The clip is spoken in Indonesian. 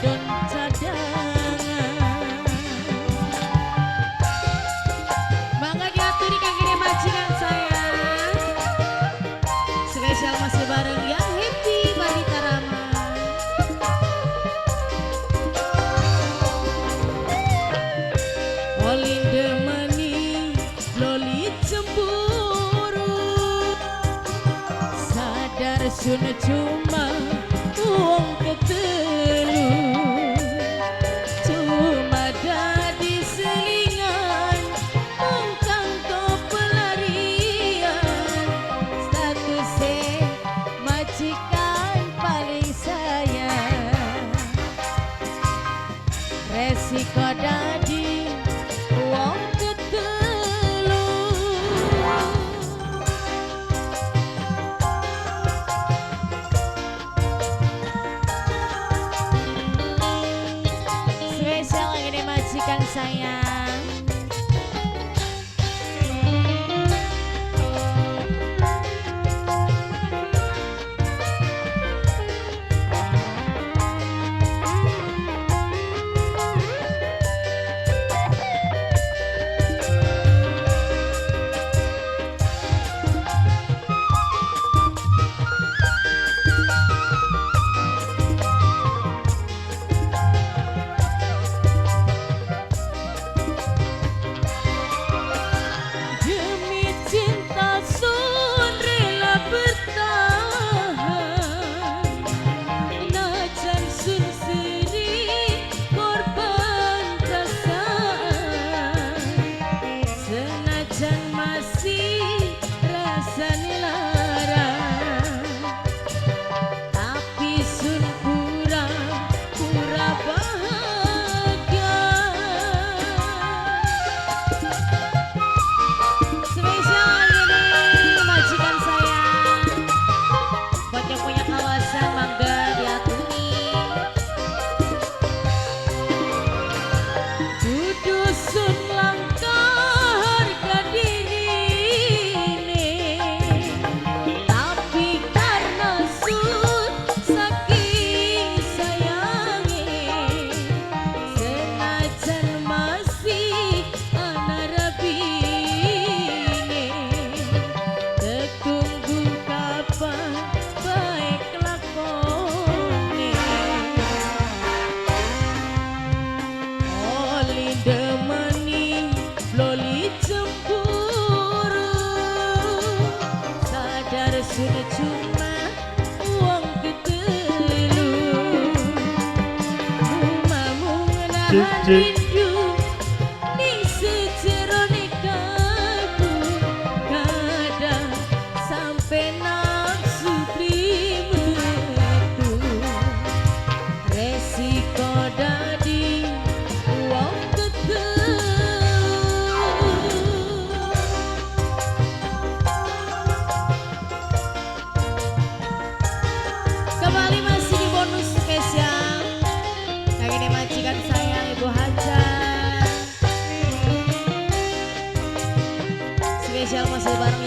wadon cadangan. Mangga diaturi kagene majikan saya. Spesial masih bareng yang happy Balita Rama. Olinde meni loli cemburu, sadar sun cuma wong ketelu, cuma dadi selingan mungkang to pelarian, statusnya majikan paling sayang, resiko dadi wong ketelu. Spesial ini majikan sayang. Demi cinta sun rela bertahan, najan sun sering korban perasaan, senajan masih rasanya larang, tapi sun pura-pura bahagia. Spesial ini majikan sayang, buat yang punya kawasan mangga diaturi. Dudu sun langkah harga dirine, tapi karena sun saking sayange, senajan masih ana rabine, tetunggu kapan baik lakone. Oli demeni loli cemburu, sadar sudah cuma uang ketelu, umamu menahan rindu ning sejerone kalbu, kadang sampai nafsu primetu, resiko dadi uang ketelu. Kembali masih di bonus spesial yang ini majikan sayang Ibu Hajar. Spesial masih bareng